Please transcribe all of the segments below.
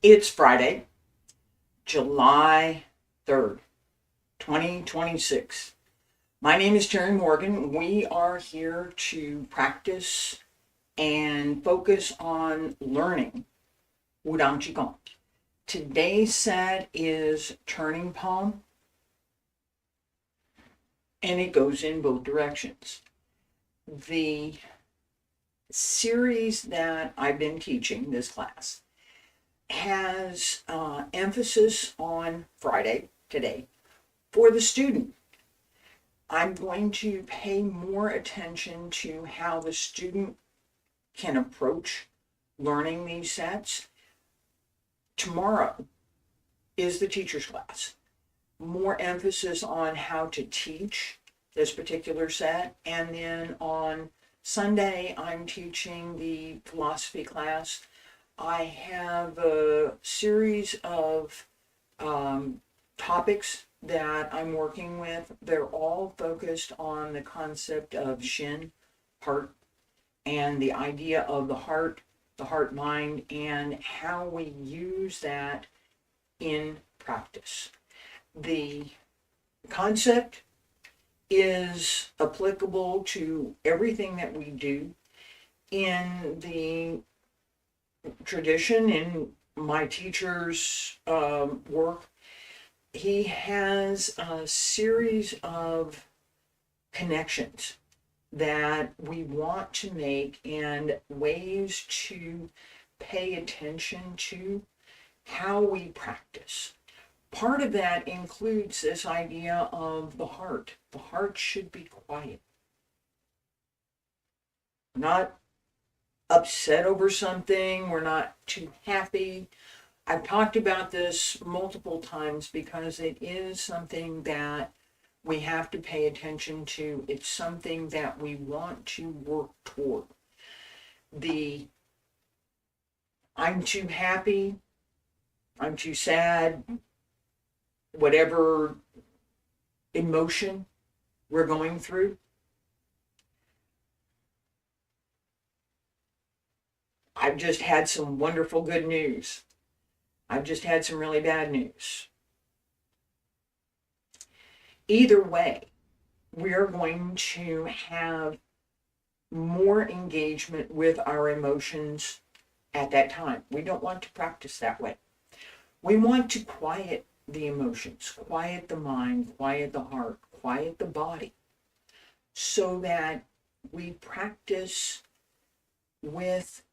It's Friday, July 3rd, 2026. My name is Terry Morgan. We are here to practice and focus on learning Wudang Qigong. Today's set is turning palm, and it goes in both directions. The series that I've been teaching, this class, has emphasis on Friday, today, for the student. I'm going to pay more attention to how the student can approach learning these sets. Tomorrow is the teacher's class. More emphasis on how to teach this particular set. And then on Sunday, I'm teaching the philosophy class. I have a series of topics that I'm working with. They're all focused on the concept of Shin, heart, and the idea of the heart mind, and how we use that in practice. The concept is applicable to everything that we do in the tradition. In my teacher's work, he has a series of connections that we want to make and ways to pay attention to how we practice. Part of that includes this idea of the heart. The heart should be quiet, not upset over something. We're not too happy. I've talked about this multiple times because it is something that we have to pay attention to. It's something that we want to work toward. The I'm too happy, I'm too sad, whatever emotion we're going through, I've just had some wonderful good news. I've just had some really bad news. Either way, we're going to have more engagement with our emotions at that time. We don't want to practice that way. We want to quiet the emotions, quiet the mind, quiet the heart, quiet the body, so that we practice with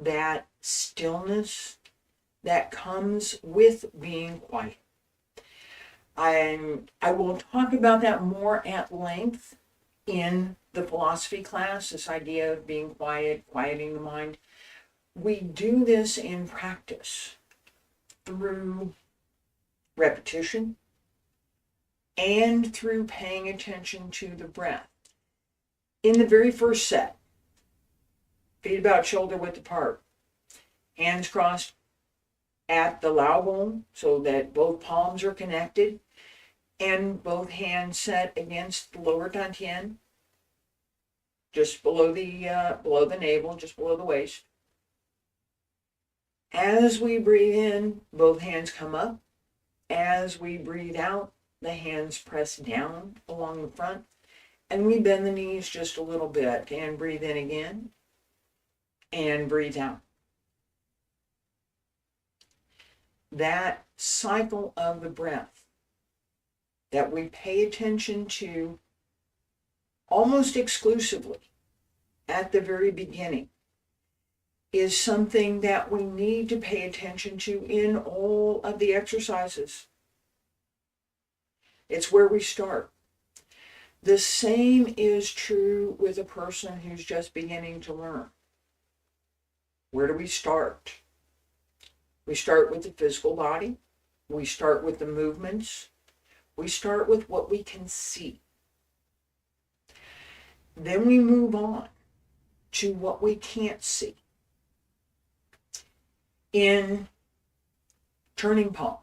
that stillness that comes with being quiet. I will talk about that more at length in the philosophy class, this idea of being quiet, quieting the mind. We do this in practice through repetition and through paying attention to the breath. In the very first set, feet about shoulder width apart, hands crossed at the lao bone so that both palms are connected, and both hands set against the lower dantian, just below the navel, just below the waist. As we breathe in, both hands come up. As we breathe out, the hands press down along the front, and we bend the knees just a little bit and breathe in again and breathe out. That cycle of the breath that we pay attention to almost exclusively at the very beginning is something that we need to pay attention to in all of the exercises. It's where we start. The same is true with a person who's just beginning to learn. Where do we start? We start with the physical body. We start with the movements. We start with what we can see. Then we move on to what we can't see. In turning palm,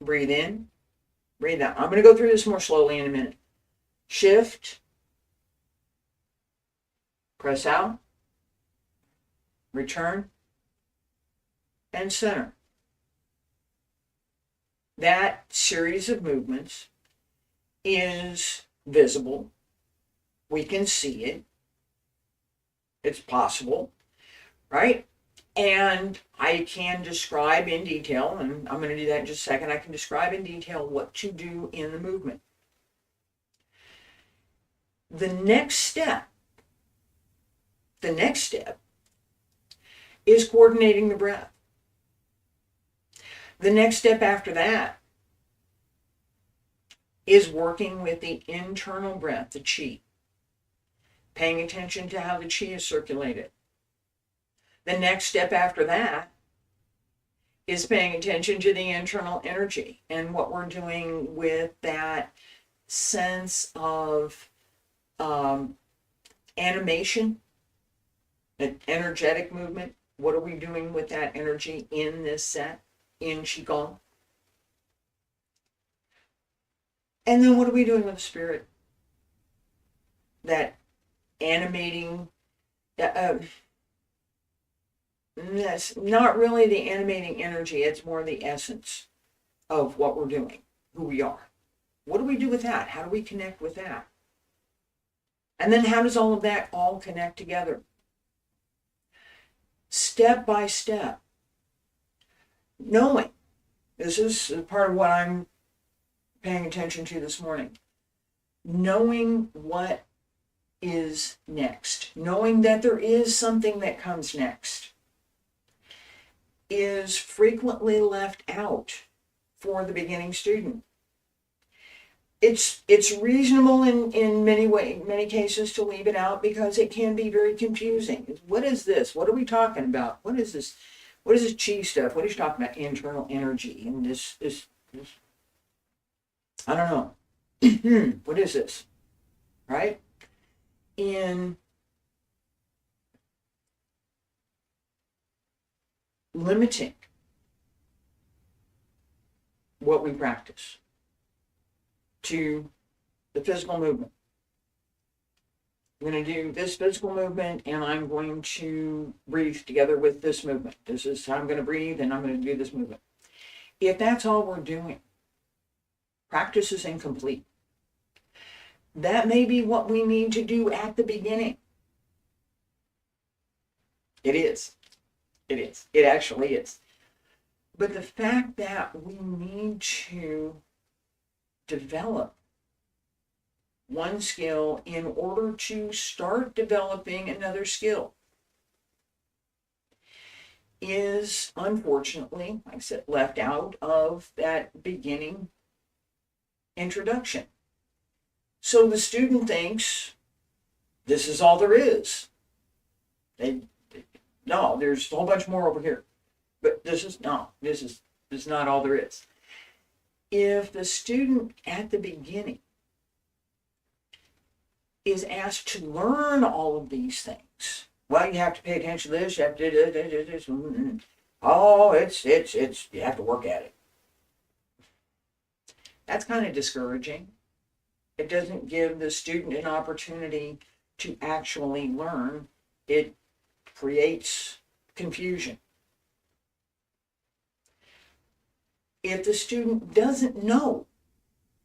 breathe in, breathe out. I'm going to go through this more slowly in a minute. Shift, press out, return, and center. That series of movements is visible. We can see it. It's possible, right? And I can describe in detail, and I'm going to do that in just a second. I can describe in detail what to do in the movement. The next step is coordinating the breath. The next step after that is working with the internal breath, the qi, paying attention to how the qi is circulated. The next step after that is paying attention to the internal energy and what we're doing with that sense of animation, an energetic movement. What are we doing with that energy in this set, in Qigong? And then what are we doing with the spirit? That animating, that's not really the animating energy, it's more the essence of what we're doing, who we are. What do we do with that? How do we connect with that? And then how does all of that all connect together? Step by step. Knowing, this is part of what I'm paying attention to this morning. Knowing what is next, knowing that there is something that comes next, is frequently left out for the beginning student. It's reasonable in many cases to leave it out because it can be very confusing. What is this? What are we talking about? What is this? What is this qi stuff? What is talking about internal energy and this I don't know. What is this? Right? In limiting what we practice to the physical movement. I'm going to do this physical movement and I'm going to breathe together with this movement. This is how I'm going to breathe and I'm going to do this movement. If that's all we're doing, practice is incomplete. That may be what we need to do at the beginning. It is. It is. It actually is. But the fact that we need to develop one skill in order to start developing another skill is unfortunately, like I said, left out of that beginning introduction. So the student thinks this is all there is. No, there's a whole bunch more over here. But this is not all there is. If the student at the beginning is asked to learn all of these things, well, you have to pay attention to this, you have to do this. Oh, it's you have to work at it. That's kind of discouraging. It doesn't give the student an opportunity to actually learn. It creates confusion. If the student doesn't know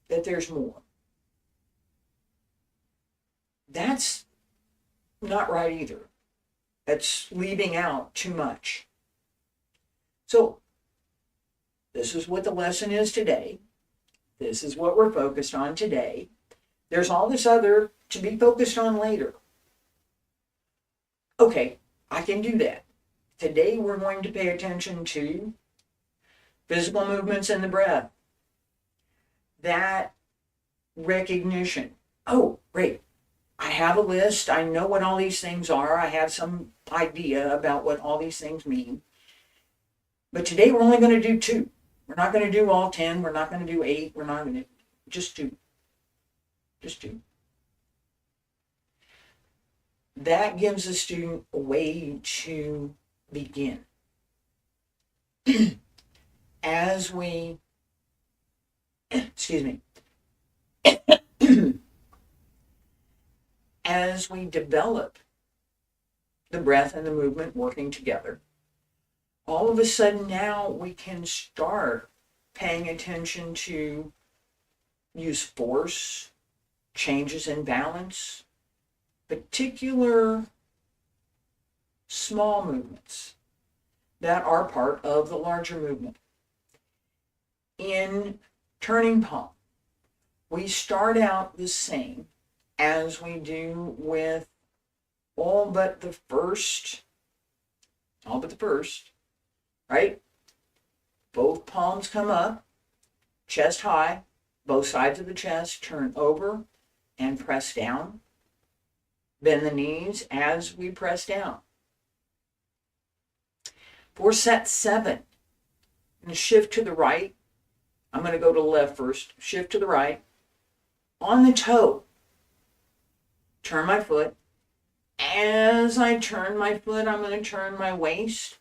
that there's more, that's not right either. That's leaving out too much. So this is what the lesson is today. This is what we're focused on today. There's all this other to be focused on later. Okay, I can do that. Today we're going to pay attention to physical movements and the breath. That recognition. Oh, great. I have a list. I know what all these things are. I have some idea about what all these things mean. But today we're only going to do 2. We're not going to do all 10. We're not going to do 8. We're not going to just 2. Just 2. That gives the student a way to begin. As we, as we develop the breath and the movement working together, all of a sudden now we can start paying attention to use force, changes in balance, particular small movements that are part of the larger movement. In turning palm, we start out the same as we do with all but the first, right? Both palms come up, chest high, both sides of the chest turn over and press down. Bend the knees as we press down. For set 7, and shift to the right. I'm going to go to the left first. Shift to the right. On the toe, turn my foot. As I turn my foot, I'm going to turn my waist.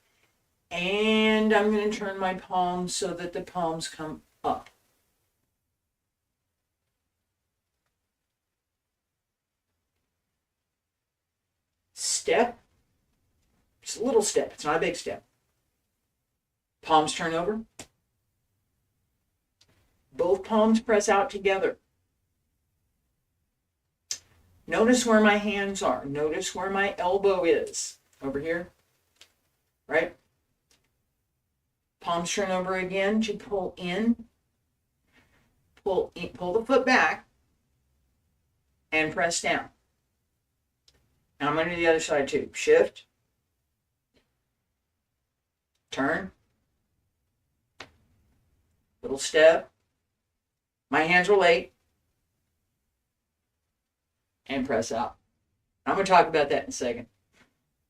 And I'm going to turn my palms so that the palms come up. Step. It's a little step. It's not a big step. Palms turn over. Both palms press out together. Notice where my hands are. Notice where my elbow is. Over here. Right? Palms turn over again to pull in. Pull the foot back. And press down. Now I'm going to the other side too. Shift. Turn. Little step. My hands relate. And press out. I'm going to talk about that in a second.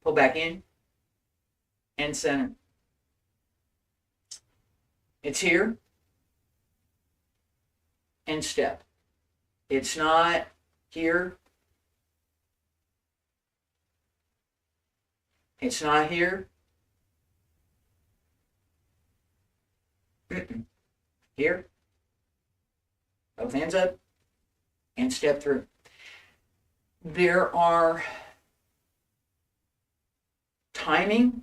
Pull back in. And center. It's here. And step. It's not here. It's not here. Here. Both hands up. And step through. There are timing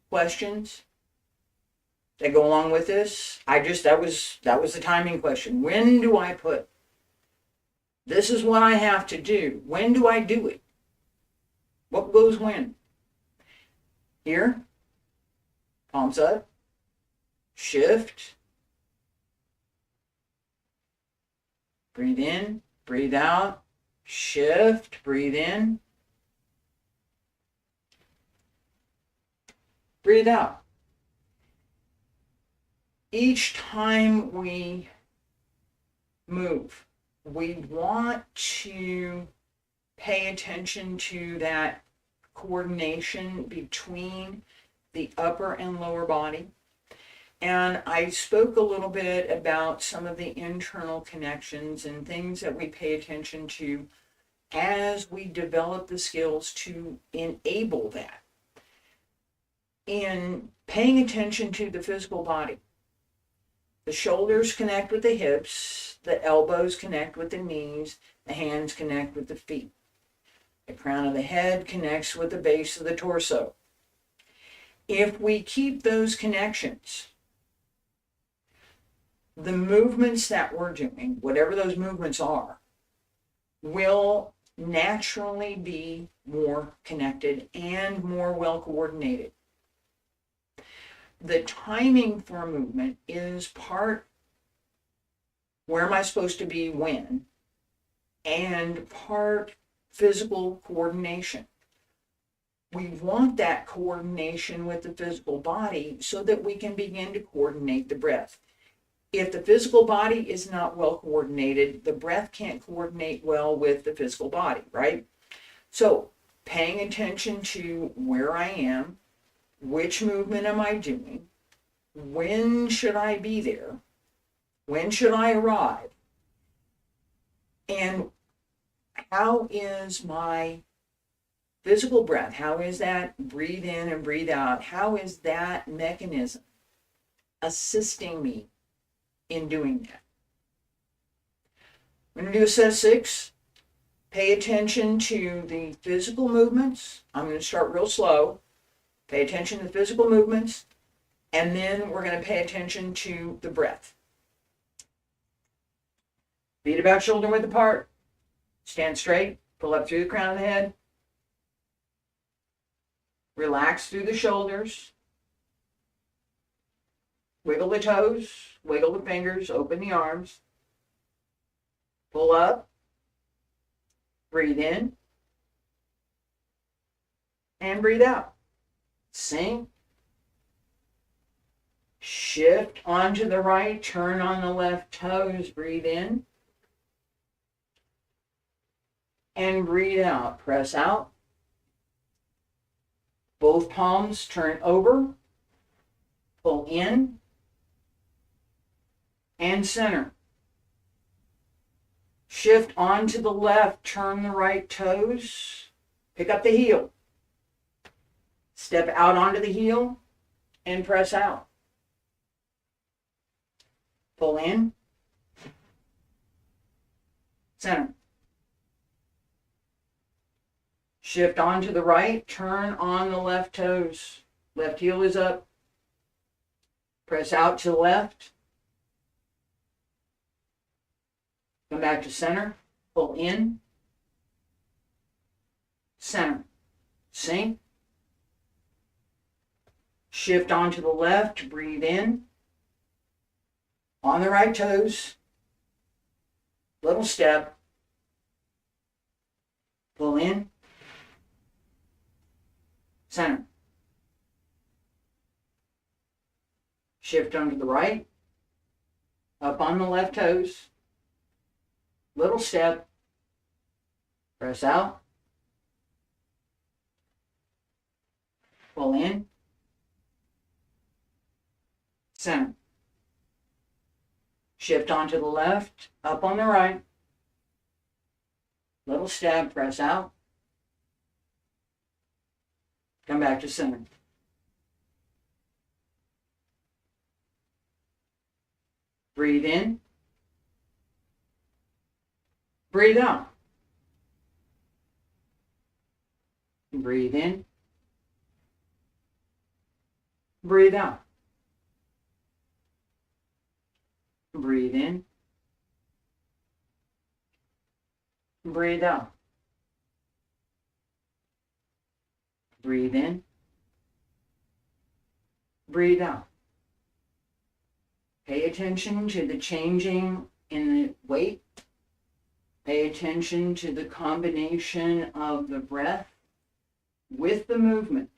questions that go along with this. That was the timing question. When do I put? This is what I have to do. When do I do it? What goes when? Here. Palms up. Shift. Breathe in, breathe out. Shift, breathe in. Breathe out. Each time we move, we want to pay attention to that coordination between the upper and lower body. And I spoke a little bit about some of the internal connections and things that we pay attention to as we develop the skills to enable that. In paying attention to the physical body, the shoulders connect with the hips, the elbows connect with the knees, the hands connect with the feet. The crown of the head connects with the base of the torso. If we keep those connections, the movements that we're doing, whatever those movements are, will naturally be more connected and more well coordinated. The timing for movement is part where am I supposed to be when, and part physical coordination. We want that coordination with the physical body so that we can begin to coordinate the breath. If the physical body is not well coordinated, the breath can't coordinate well with the physical body, right? So paying attention to where I am, which movement am I doing, when should I be there, when should I arrive, and how is my physical breath, how is that breathe in and breathe out, how is that mechanism assisting me in doing that? I'm going to do a set of 6. Pay attention to the physical movements. I'm going to start real slow. Pay attention to the physical movements And then we're going to pay attention to the breath. Feet about shoulder width apart. Stand straight. Pull up through the crown of the head. Relax through the shoulders. Wiggle the toes. Wiggle the fingers. Open the arms. Pull up. Breathe in. And breathe out. Sink. Shift onto the right. Turn on the left toes. Breathe in. And breathe out. Press out. Both palms turn over. Pull in. And center. Shift onto the left. Turn the right toes. Pick up the heel. Step out onto the heel and press out. Pull in. Center. Shift onto the right, turn on the left toes. Left heel is up. Press out to the left. Come back to center. Pull in. Center. Sink. Shift onto the left, breathe in. On the right toes. Little step. Pull in. Center. Shift onto the right. Up on the left toes. Little step. Press out. Pull in. Center. Shift onto the left. Up on the right. Little step. Press out. Come back to center. Breathe in. Breathe out. Breathe in. Breathe out. Breathe in. Breathe out. Breathe in. Breathe out. Pay attention to the changing in the weight. Pay attention to the combination of the breath with the movement.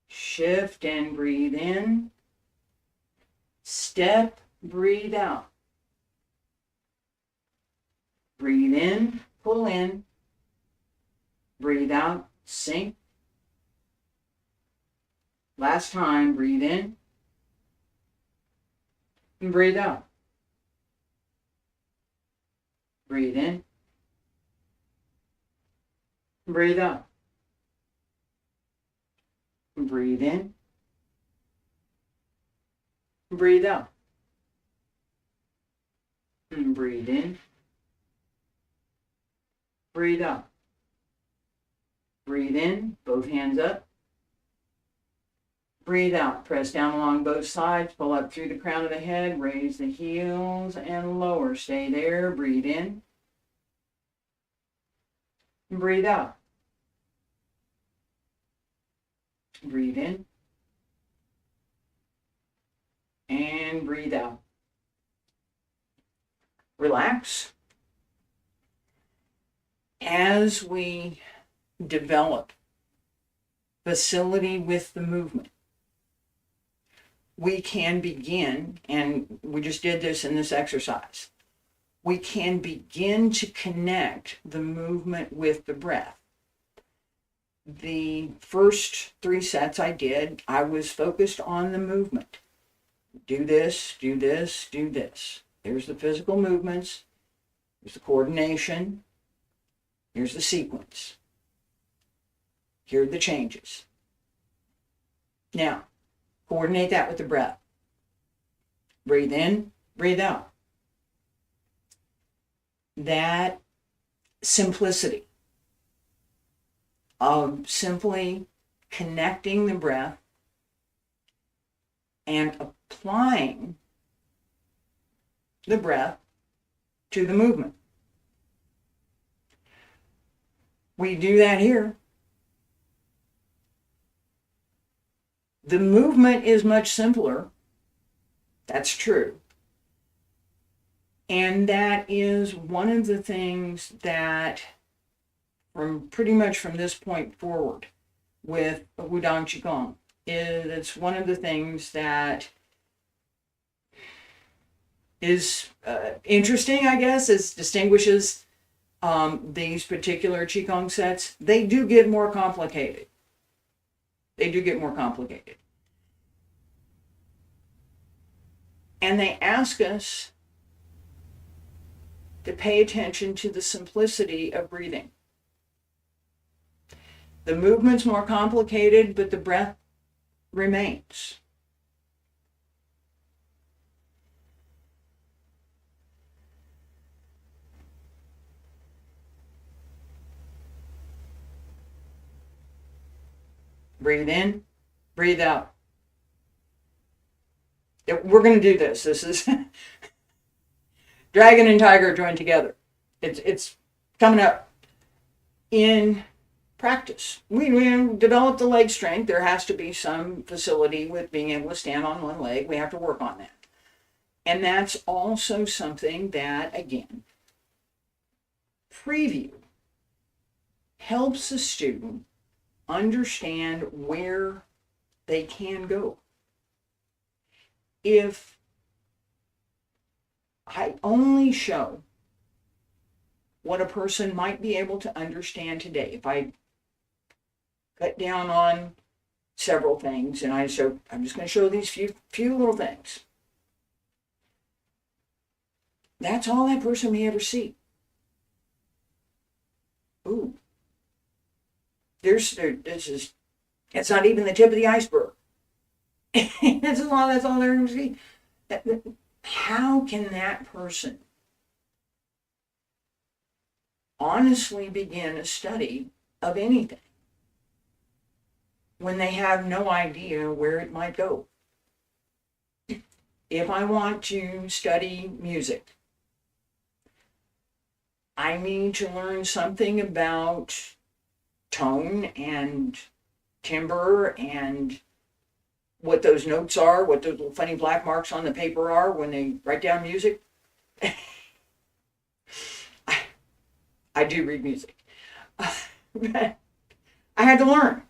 Shift and breathe in. Step, breathe out. Breathe in, pull in. Breathe out, sink. Last time, breathe in. And breathe out. Breathe in. Breathe out. Breathe in. Breathe out. And breathe in. Breathe out. Breathe in, both hands up. Breathe out. Press down along both sides. Pull up through the crown of the head. Raise the heels and lower. Stay there. Breathe in. Breathe out. Breathe in. And breathe out. Relax. As we develop facility with the movement, we can begin, and we just did this in this exercise, we can begin to connect the movement with the breath. The first 3 sets I did, I was focused on the movement. Do this, do this, do this. There's the physical movements. There's the coordination. Here's the sequence. Here are the changes. Now, coordinate that with the breath. Breathe in, breathe out. That simplicity of simply connecting the breath and applying the breath to the movement. We do that here. The movement is much simpler. That's true. And that is one of the things that, from pretty much from this point forward with Wudang Qigong, it's one of the things that is interesting, I guess, as distinguishes these particular Qigong sets. They do get more complicated. They do get more complicated. And they ask us to pay attention to the simplicity of breathing. The movement's more complicated, but the breath remains. Breathe in, breathe out. We're going to do this. This is dragon and tiger joined together. It's coming up in practice. We develop the leg strength. There has to be some facility with being able to stand on one leg. We have to work on that. And that's also something that, again, preview helps the student understand where they can go. If I only show what a person might be able to understand today, if I cut down on several things and I'm just going to show these few little things, that's all that person may ever see. Ooh. It's not even the tip of the iceberg. That's all they're going to see. How can that person honestly begin a study of anything when they have no idea where it might go? If I want to study music, I need to learn something about tone and timbre and what those notes are, what those little funny black marks on the paper are when they write down music. I do read music. But I had to learn.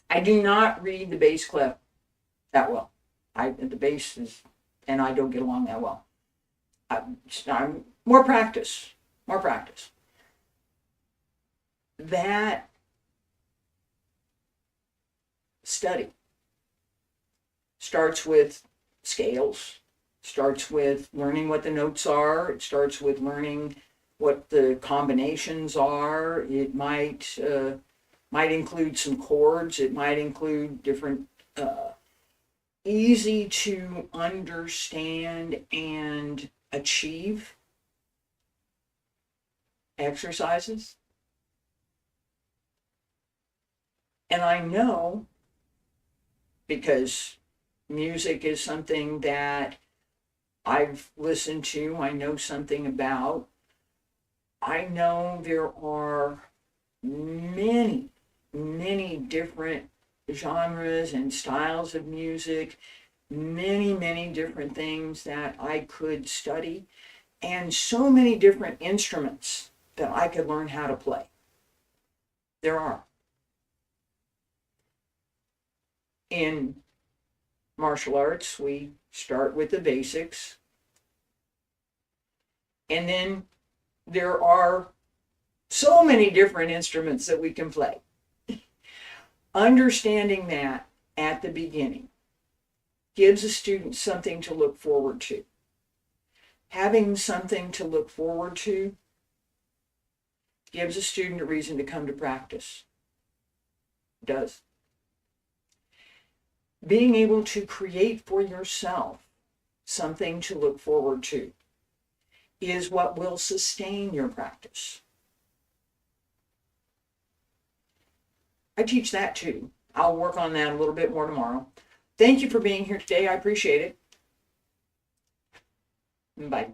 I do not read the bass clef that well. The bass is, and I don't get along that well. I'm more practice. That study starts with scales, starts with learning what the notes are, it starts with learning what the combinations are. It might include some chords, it might include different easy to understand and achieve exercises. And I know, because music is something that I've listened to, I know something about, I know there are many, many different genres and styles of music, many, many different things that I could study, and so many different instruments that I could learn how to play. There are. In martial arts, we start with the basics, and then there are so many different instruments that we can play. Understanding that at the beginning gives a student something to look forward to. Having something to look forward to gives a student a reason to come to practice. It does. Being able to create for yourself something to look forward to is what will sustain your practice. I teach that too. I'll work on that a little bit more tomorrow. Thank you for being here today. I appreciate it. Bye.